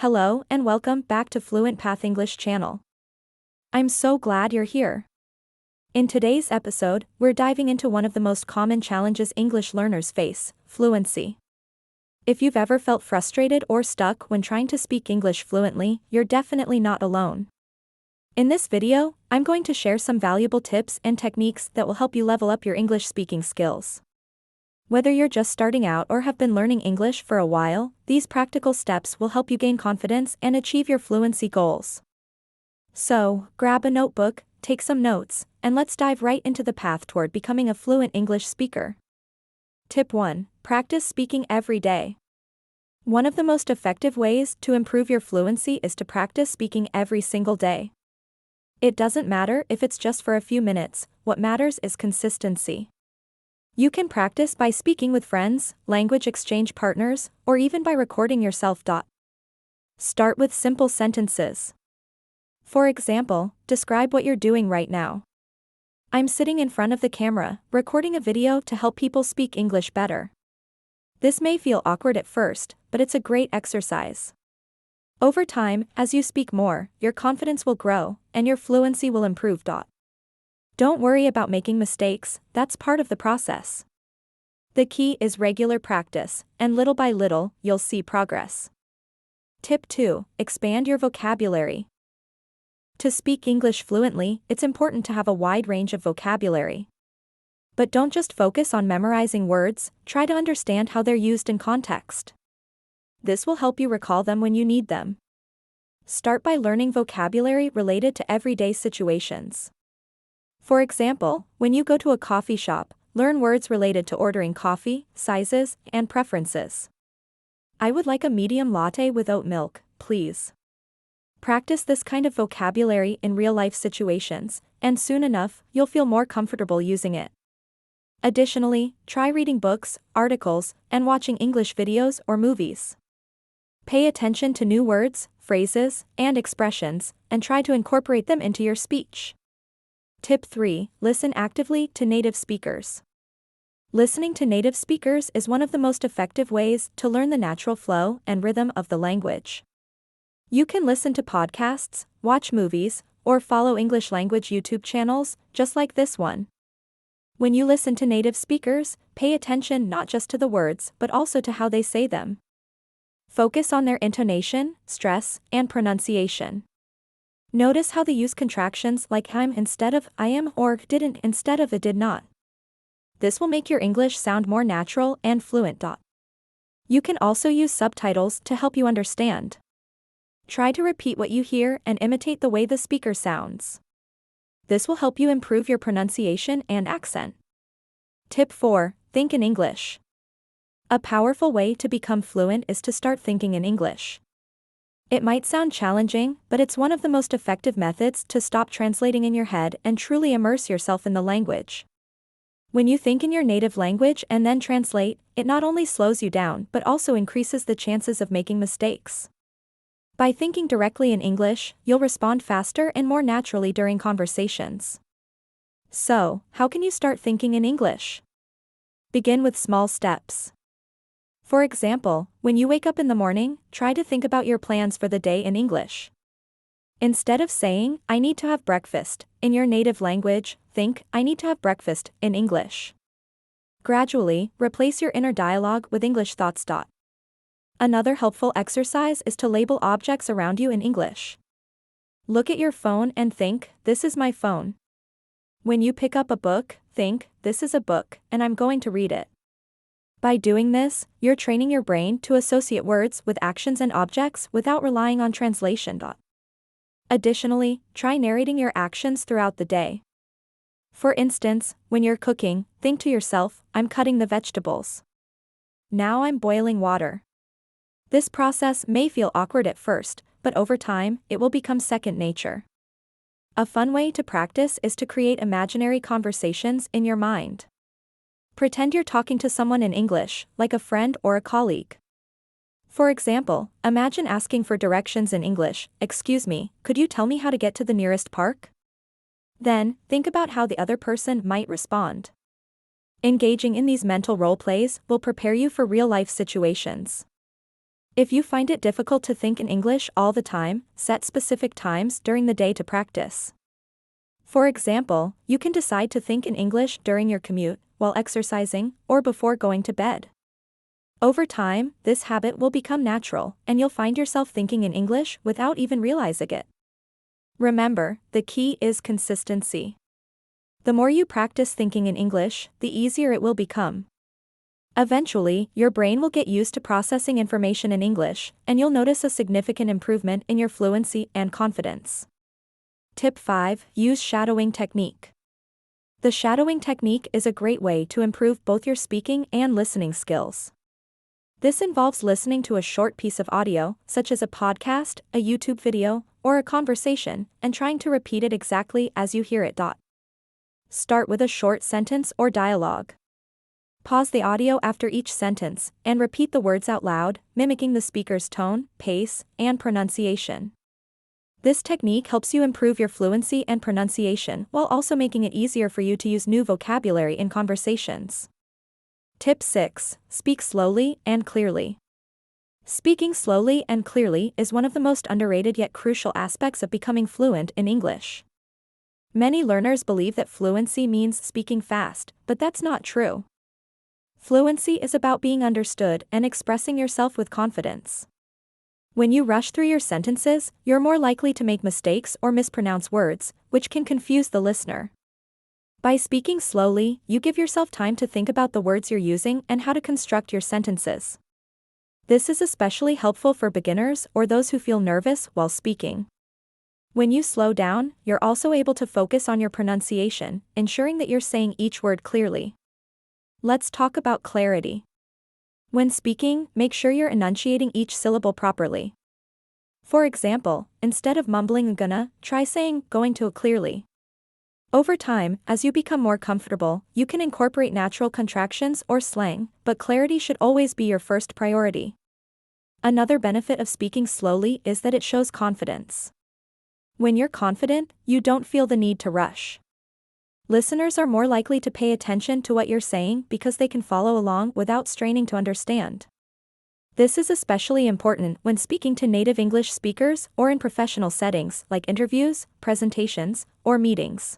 Hello and welcome back to Fluent Path English channel. I'm so glad you're here. In today's episode, we're diving into one of the most common challenges English learners face, fluency. If you've ever felt frustrated or stuck when trying to speak English fluently, you're definitely not alone. In this video, I'm going to share some valuable tips and techniques that will help you level up your English speaking skills. Whether you're just starting out or have been learning English for a while, these practical steps will help you gain confidence and achieve your fluency goals. So, grab a notebook, take some notes, and let's dive right into the path toward becoming a fluent English speaker. Tip 1. Practice speaking every day. One of the most effective ways to improve your fluency is to practice speaking every single day. It doesn't matter if it's just for a few minutes, what matters is consistency. You can practice by speaking with friends, language exchange partners, or even by recording yourself. Start with simple sentences. For example, describe what you're doing right now. I'm sitting in front of the camera, recording a video to help people speak English better. This may feel awkward at first, but it's a great exercise. Over time, as you speak more, your confidence will grow, and your fluency will improve. Don't worry about making mistakes, that's part of the process. The key is regular practice, and little by little, you'll see progress. Tip 2. Expand your vocabulary. To speak English fluently, it's important to have a wide range of vocabulary. But don't just focus on memorizing words, try to understand how they're used in context. This will help you recall them when you need them. Start by learning vocabulary related to everyday situations. For example, when you go to a coffee shop, learn words related to ordering coffee, sizes, and preferences. I would like a medium latte with oat milk, please. Practice this kind of vocabulary in real-life situations, and soon enough, you'll feel more comfortable using it. Additionally, try reading books, articles, and watching English videos or movies. Pay attention to new words, phrases, and expressions, and try to incorporate them into your speech. Tip 3. Listen actively to native speakers. Listening to native speakers is one of the most effective ways to learn the natural flow and rhythm of the language. You can listen to podcasts, watch movies, or follow English language YouTube channels, just like this one. When you listen to native speakers, pay attention not just to the words but also to how they say them. Focus on their intonation, stress, and pronunciation. Notice how they use contractions like I'm instead of I am or didn't instead of it did not. This will make your English sound more natural and fluent. You can also use subtitles to help you understand. Try to repeat what you hear and imitate the way the speaker sounds. This will help you improve your pronunciation and accent. Tip 4. Think in English. A powerful way to become fluent is to start thinking in English. It might sound challenging, but it's one of the most effective methods to stop translating in your head and truly immerse yourself in the language. When you think in your native language and then translate, it not only slows you down but also increases the chances of making mistakes. By thinking directly in English, you'll respond faster and more naturally during conversations. So, how can you start thinking in English? Begin with small steps. For example, when you wake up in the morning, try to think about your plans for the day in English. Instead of saying, I need to have breakfast, in your native language, think, I need to have breakfast, in English. Gradually, replace your inner dialogue with English thoughts. Another helpful exercise is to label objects around you in English. Look at your phone and think, this is my phone. When you pick up a book, think, this is a book, and I'm going to read it. By doing this, you're training your brain to associate words with actions and objects without relying on translation. Additionally, try narrating your actions throughout the day. For instance, when you're cooking, think to yourself, I'm cutting the vegetables. Now I'm boiling water. This process may feel awkward at first, but over time, it will become second nature. A fun way to practice is to create imaginary conversations in your mind. Pretend you're talking to someone in English, like a friend or a colleague. For example, imagine asking for directions in English, excuse me, could you tell me how to get to the nearest park? Then, think about how the other person might respond. Engaging in these mental role plays will prepare you for real-life situations. If you find it difficult to think in English all the time, set specific times during the day to practice. For example, you can decide to think in English during your commute, while exercising, or before going to bed. Over time, this habit will become natural, and you'll find yourself thinking in English without even realizing it. Remember, the key is consistency. The more you practice thinking in English, the easier it will become. Eventually, your brain will get used to processing information in English, and you'll notice a significant improvement in your fluency and confidence. Tip 5. Use shadowing technique. The shadowing technique is a great way to improve both your speaking and listening skills. This involves listening to a short piece of audio, such as a podcast, a YouTube video, or a conversation, and trying to repeat it exactly as you hear it. Start with a short sentence or dialogue. Pause the audio after each sentence, and repeat the words out loud, mimicking the speaker's tone, pace, and pronunciation. This technique helps you improve your fluency and pronunciation while also making it easier for you to use new vocabulary in conversations. Tip 6. Speak slowly and clearly. Speaking slowly and clearly is one of the most underrated yet crucial aspects of becoming fluent in English. Many learners believe that fluency means speaking fast, but that's not true. Fluency is about being understood and expressing yourself with confidence. When you rush through your sentences, you're more likely to make mistakes or mispronounce words, which can confuse the listener. By speaking slowly, you give yourself time to think about the words you're using and how to construct your sentences. This is especially helpful for beginners or those who feel nervous while speaking. When you slow down, you're also able to focus on your pronunciation, ensuring that you're saying each word clearly. Let's talk about clarity. When speaking, make sure you're enunciating each syllable properly. For example, instead of mumbling gonna, try saying going to clearly. Over time, as you become more comfortable, you can incorporate natural contractions or slang, but clarity should always be your first priority. Another benefit of speaking slowly is that it shows confidence. When you're confident, you don't feel the need to rush. Listeners are more likely to pay attention to what you're saying because they can follow along without straining to understand. This is especially important when speaking to native English speakers or in professional settings like interviews, presentations, or meetings.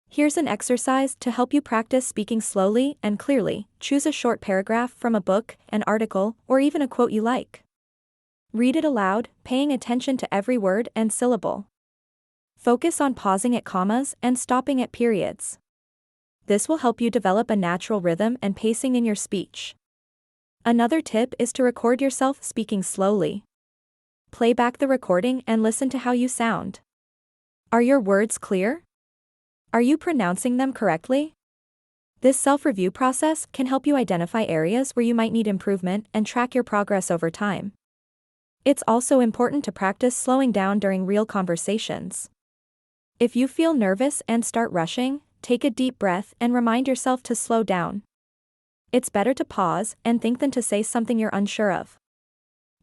Here's an exercise to help you practice speaking slowly and clearly. Choose a short paragraph from a book, an article, or even a quote you like. Read it aloud, paying attention to every word and syllable. Focus on pausing at commas and stopping at periods. This will help you develop a natural rhythm and pacing in your speech. Another tip is to record yourself speaking slowly. Play back the recording and listen to how you sound. Are your words clear? Are you pronouncing them correctly? This self-review process can help you identify areas where you might need improvement and track your progress over time. It's also important to practice slowing down during real conversations. If you feel nervous and start rushing, take a deep breath and remind yourself to slow down. It's better to pause and think than to say something you're unsure of.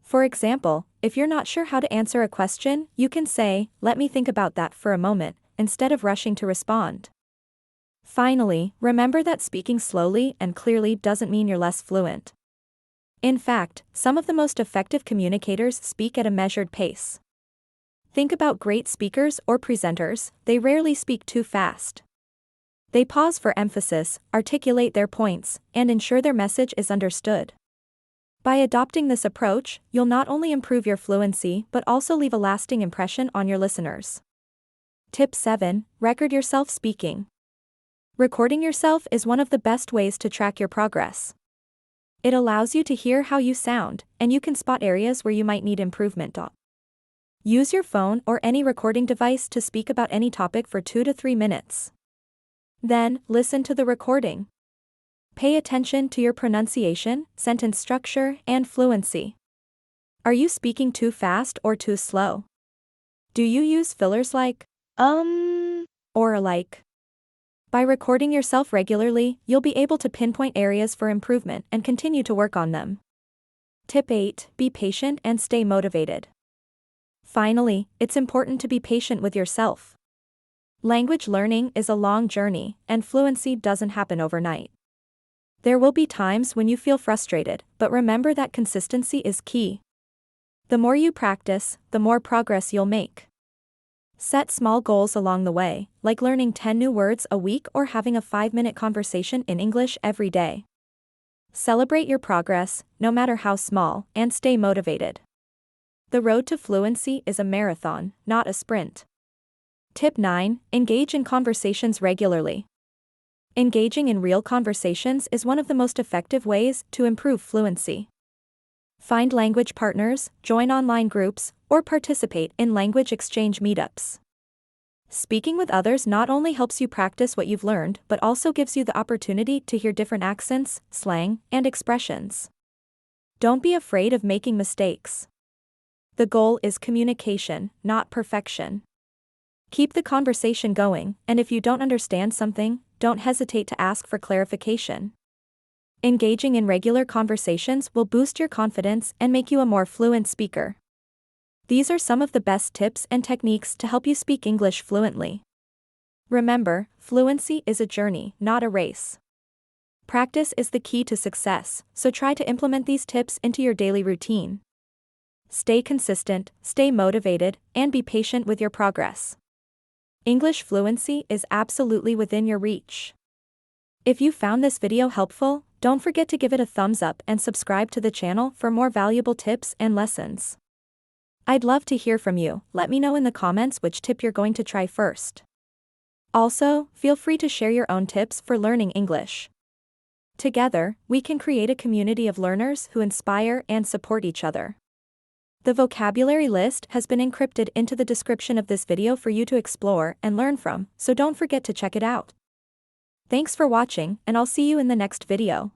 For example, if you're not sure how to answer a question, you can say, "Let me think about that for a moment," instead of rushing to respond. Finally, remember that speaking slowly and clearly doesn't mean you're less fluent. In fact, some of the most effective communicators speak at a measured pace. Think about great speakers or presenters, they rarely speak too fast. They pause for emphasis, articulate their points, and ensure their message is understood. By adopting this approach, you'll not only improve your fluency but also leave a lasting impression on your listeners. Tip 7. Record yourself speaking. Recording yourself is one of the best ways to track your progress. It allows you to hear how you sound, and you can spot areas where you might need improvement. Use your phone or any recording device to speak about any topic for 2 to 3 minutes. Then, listen to the recording. Pay attention to your pronunciation, sentence structure, and fluency. Are you speaking too fast or too slow? Do you use fillers like, or like? By recording yourself regularly, you'll be able to pinpoint areas for improvement and continue to work on them. Tip 8. Be patient and stay motivated. Finally, it's important to be patient with yourself. Language learning is a long journey, and fluency doesn't happen overnight. There will be times when you feel frustrated, but remember that consistency is key. The more you practice, the more progress you'll make. Set small goals along the way, like learning 10 new words a week or having a 5-minute conversation in English every day. Celebrate your progress, no matter how small, and stay motivated. The road to fluency is a marathon, not a sprint. Tip 9. Engage in conversations regularly. Engaging in real conversations is one of the most effective ways to improve fluency. Find language partners, join online groups, or participate in language exchange meetups. Speaking with others not only helps you practice what you've learned but also gives you the opportunity to hear different accents, slang, and expressions. Don't be afraid of making mistakes. The goal is communication, not perfection. Keep the conversation going, and if you don't understand something, don't hesitate to ask for clarification. Engaging in regular conversations will boost your confidence and make you a more fluent speaker. These are some of the best tips and techniques to help you speak English fluently. Remember, fluency is a journey, not a race. Practice is the key to success, so try to implement these tips into your daily routine. Stay consistent, stay motivated, and be patient with your progress. English fluency is absolutely within your reach. If you found this video helpful, don't forget to give it a thumbs up and subscribe to the channel for more valuable tips and lessons. I'd love to hear from you. Let me know in the comments which tip you're going to try first. Also, feel free to share your own tips for learning English. Together, we can create a community of learners who inspire and support each other. The vocabulary list has been encrypted into the description of this video for you to explore and learn from, so don't forget to check it out. Thanks for watching, and I'll see you in the next video.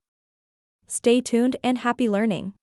Stay tuned and happy learning.